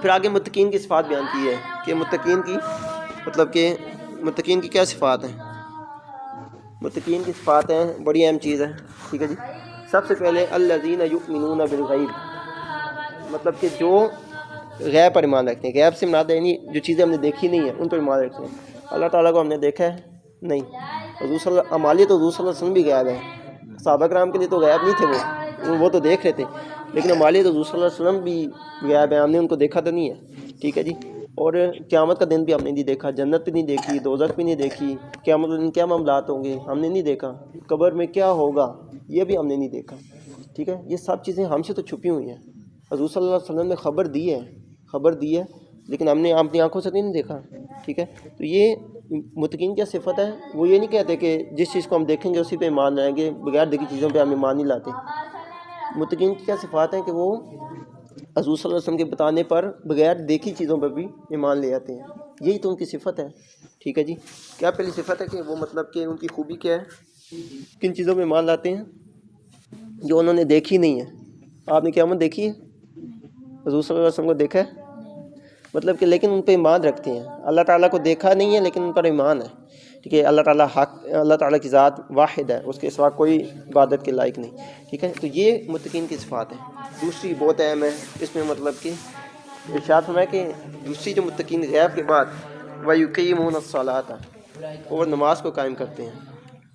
پھر آگے متقین کی صفات بیان کی ہے کہ متقین کی کیا صفات ہیں. متقین کی صفات ہیں، بڑی اہم چیز ہے. ٹھیک ہے جی. سب سے پہلے الذین یؤمنون بالغیب، مطلب کہ جو غیب پر ایمان رکھتے ہیں. غیب سے مراد ہے جو چیزیں ہم نے دیکھی نہیں ہیں ان پر ایمان رکھتے ہیں. اللہ تعالیٰ کو ہم نے دیکھا ہے نہیں. ہمارے لیے تو حضور صلی اللہ علیہ وسلم بھی غیب ہے. صحابہ کرام کے لیے تو غیب نہیں تھے، وہ تو دیکھ رہے تھے، لیکن ہمارے لیے تو حضور صلی اللہ علیہ وسلم بھی غیب ہے، ہم نے ان کو دیکھا تو نہیں ہے. ٹھیک ہے جی. اور قیامت کا دن بھی ہم نے نہیں دیکھا، جنت بھی نہیں دیکھی، دوزخ بھی نہیں دیکھی، قیامت کے دن کیا معاملات ہوں گے ہم نے نہیں دیکھا، قبر میں کیا ہوگا یہ بھی ہم نے نہیں دیکھا. ٹھیک ہے. یہ سب چیزیں ہم سے تو چھپی ہوئی ہیں. حضور صلی اللہ علیہ وسلم نے خبر دی ہے لیکن ہم نے اپنی آنکھوں سے نہیں دیکھا. ٹھیک ہے. تو یہ متقین کیا صفت ہے، وہ یہ نہیں کہتے کہ جس چیز کو ہم دیکھیں گے اسی پہ ایمان لائیں گے، بغیر دیکھی چیزوں پہ ہم ایمان نہیں لاتے. متقین کی کیا صفات ہیں کہ وہ حضور صلی اللہ علیہ وسلم کے بتانے پر بغیر دیکھی چیزوں پر بھی ایمان لے آتے ہیں. یہی تو ان کی صفت ہے. ٹھیک ہے جی. کیا پہلی صفت ہے کہ وہ مطلب کہ ان کی خوبی کیا ہے، کن چیزوں پہ ایمان لاتے ہیں جو انہوں نے دیکھی نہیں ہے. آپ نے قیامت دیکھی ہے، حضور صلی اللہ علیہ وسلم کو دیکھا ہے، مطلب کہ لیکن ان پہ ایمان رکھتے ہیں. اللہ تعالیٰ کو دیکھا نہیں ہے لیکن ان پر ایمان ہے. ٹھیک ہے. اللہ تعالیٰ کی ذات واحد ہے، اس کے سوا کوئی عبادت کے لائق نہیں. ٹھیک ہے. تو یہ متقین کی صفات ہیں. دوسری بہت اہم ہے، اس میں مطلب کہ ارشاد فرمایا کہ دوسری جو متقین غیب کے بعد وَيُقِيمُونَ الصَّلَاةَ، اور نماز کو قائم کرتے ہیں.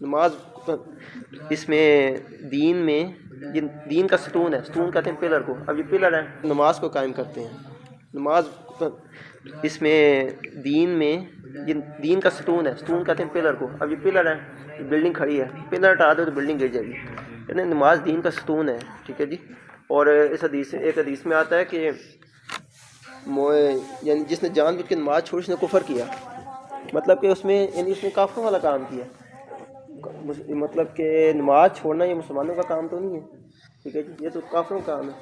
نماز اس میں دین کا ستون ہے. ستون کہتے ہیں پلر کو. اب یہ پلر ہے، نماز کو قائم کرتے ہیں. نماز اس میں دین کا ستون ہے. ستون کہتے ہیں پلر کو. اب یہ پلر ہے، بلڈنگ کھڑی ہے، پلر ہٹا دو تو بلڈنگ گر جائے گی. یعنی نماز دین کا ستون ہے. ٹھیک ہے جی. اور ایک حدیث میں آتا ہے کہ یعنی جس نے جان بوجھ کے نماز چھوڑی اس نے کفر کیا. مطلب کہ اس میں کافروں والا کام کیا. مطلب کہ نماز چھوڑنا یہ مسلمانوں کا کام تو نہیں ہے. ٹھیک ہے جی. یہ تو کافروں کا کام ہے.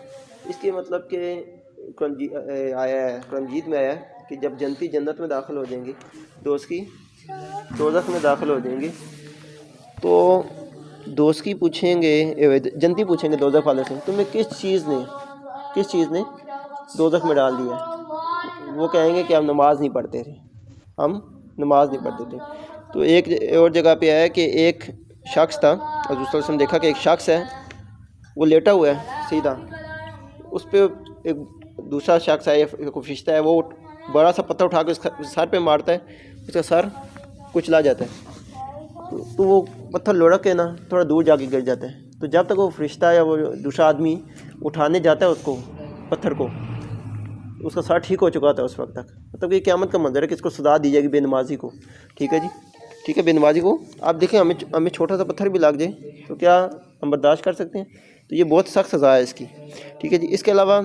اس کے مطلب کہ آیا ہے قرآن مجید میں آیا ہے کہ جب جنتی جنت میں داخل ہو جائیں گے، دوست کی دوزخ میں داخل ہو جائیں گے، تو جنتی پوچھیں گے دوزخ والے سے تمہیں کس چیز نے دوزخ میں ڈال دیا. وہ کہیں گے کہ ہم نماز نہیں پڑھتے تھے. تو ایک اور جگہ پہ آیا کہ ایک شخص تھا، حضور صلی اللہ علیہ وسلم دیکھا کہ ایک شخص ہے وہ لیٹا ہوا ہے سیدھا، اس پہ ایک دوسرا شخص ہے، ایک فرشتہ ہے، وہ بڑا سا پتھر اٹھا کے اس سر پہ مارتا ہے، اس کا سر کچلا جاتا ہے. تو وہ پتھر لڑک کے تھوڑا دور جا کے گر جاتا ہے. تو جب تک وہ فرشتہ یا وہ دوسرا آدمی اٹھانے جاتا ہے اس کو پتھر کو، اس کا سر ٹھیک ہو چکا تھا اس وقت تک. مطلب یہ قیامت کا منظر ہے کہ اس کو سزا دی جائے گی بے نمازی کو. ٹھیک ہے جی. ٹھیک ہے. بے نمازی کو آپ دیکھیں، ہمیں چھوٹا سا پتھر بھی لگ جائے تو کیا ہم برداشت کر سکتے ہیں؟ تو یہ بہت سخت سزا ہے اس کی. ٹھیک ہے جی. اس کے علاوہ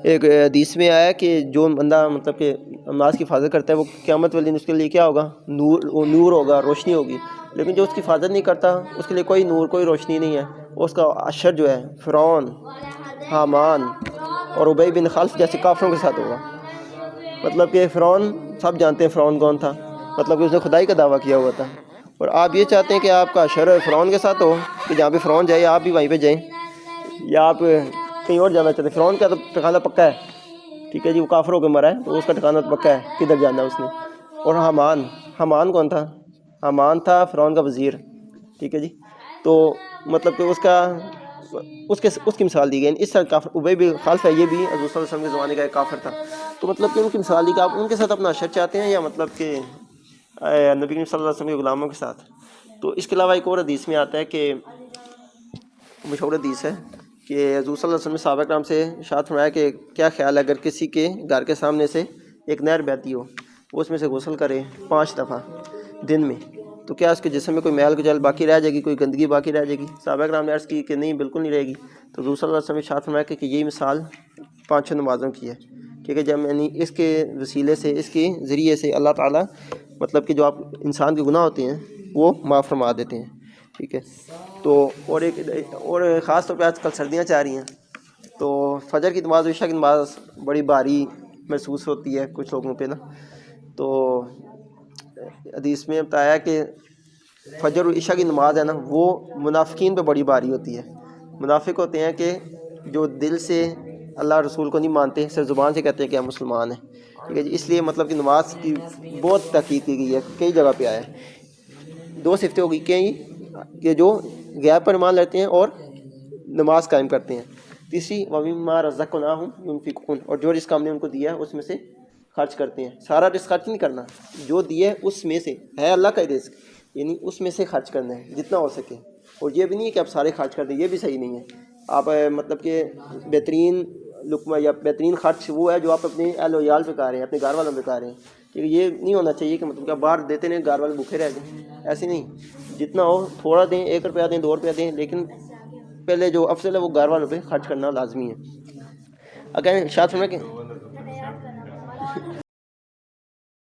ایک حدیث میں آیا کہ جو بندہ مطلب کہ نماز کی حفاظت کرتا ہے وہ قیامت والے دن اس کے لیے کیا ہوگا، نور ہوگا، روشنی ہوگی. لیکن جو اس کی حفاظت نہیں کرتا اس کے لیے کوئی نور، کوئی روشنی نہیں ہے. اس کا اشر جو ہے فرعون، حامان اور ابی بن خلف جیسے کافروں کے ساتھ ہوگا. مطلب کہ فرعون، سب جانتے ہیں فرعون کون تھا، مطلب کہ اس نے خدائی کا دعویٰ کیا ہوا تھا. اور آپ یہ چاہتے ہیں کہ آپ کا اشر فرعون کے ساتھ ہو، کہ جہاں پہ فرعون جائے آپ بھی وہیں پہ جائیں، یا آپ کہیں اور جانا چاہتے ہیں؟ فرعون کا تو ٹھکانہ پکا ہے. ٹھیک ہے جی. وہ کافر ہو کے مرا ہے تو اس کا ٹھکانہ پکا ہے کدھر جانا ہے اس نے. اور حامان کون تھا؟ حامان تھا فرعون کا وزیر. ٹھیک ہے جی. تو مطلب کہ اس کی مثال دی گئی. اس طرح کافر ابی بن خلف ہے، یہ بھی حضور صلی اللہ علیہ وسلم کے زمانے کا ایک کافر تھا. تو مطلب کہ ان کی مثال دی کہ آپ ان کے ساتھ اپنا اشر چاہتے ہیں یا مطلب کہ نبی صلی اللہ علیہ وسلم کے غلاموں کے ساتھ. تو اس کے علاوہ ایک اور حدیث میں آتا ہے کہ مشہور حدیث ہے کہ حضور صلی اللہ علیہ وسلم نے صحابہ کرام سے ارشاد فرمایا کہ کیا خیال ہے اگر کسی کے گھر کے سامنے سے ایک نہر بہتی ہو، وہ اس میں سے غسل کرے 5 دفعہ دن میں، تو کیا اس کے جسم میں کوئی میل کچیل باقی رہ جائے گی، کوئی گندگی باقی رہ جائے گی؟ صحابہ کرام نے عرض کی کہ نہیں، بالکل نہیں رہے گی. تو حضور صلی اللہ علیہ وسلم نے ارشاد فرمایا کہ یہی مثال 5 نمازوں کی ہے. ٹھیک ہے. جب یعنی اس کے وسیلے سے، اس کے ذریعے سے اللہ تعالیٰ مطلب کہ جو آپ انسان کے گناہ ہوتے ہیں وہ معاف فرما دیتے ہیں. ٹھیک ہے. تو اور خاص طور پہ آج کل سردیاں چاہ رہی ہیں تو فجر کی نماز، عشاء کی نماز بڑی بھاری محسوس ہوتی ہے کچھ لوگوں پہ تو حدیث میں بتایا کہ فجر اور عشاء کی نماز ہے وہ منافقین پہ بڑی بھاری ہوتی ہے. منافق ہوتے ہیں کہ جو دل سے اللہ رسول کو نہیں مانتے، صرف زبان سے کہتے ہیں کہ ہم مسلمان ہیں، ٹھیک ہے جی. اس لیے مطلب کہ نماز کی بہت تاکید کی گئی ہے، کئی جگہ پہ آیا ہے. 2 صفتیں ہوگی کہ جو غیب پر ایمان لاتے ہیں اور نماز قائم کرتے ہیں. تیسری وَمِمَّا رَزَقْنَاهُمْ يُنْفِقُونَ، اور جو رزق ہم نے ان کو دیا ہے اس میں سے خرچ کرتے ہیں. سارا رزق خرچ نہیں کرنا، جو دیا ہے اس میں سے، ہے اللہ کا رزق، یعنی اس میں سے خرچ کرنا ہے جتنا ہو سکے. اور یہ بھی نہیں ہے کہ آپ سارے خرچ کر دیں، یہ بھی صحیح نہیں ہے. آپ مطلب کہ بہترین لقمہ یا بہترین خرچ وہ ہے جو آپ اپنے اہل و عیال پہ کر رہے ہیں، اپنے گھر والوں پہ کر رہے ہیں. کہ یہ نہیں ہونا چاہیے کہ مطلب کہ آپ باہر دیتے رہیں گھر والے بھوکے رہ جائیں، ایسے نہیں. جتنا ہو تھوڑا دیں، 1 روپیہ دیں، 2 روپیہ دیں، لیکن پہلے جو افضل ہے وہ گھر والوں پہ خرچ کرنا لازمی ہے. اگر ارشاد فرمائے کہ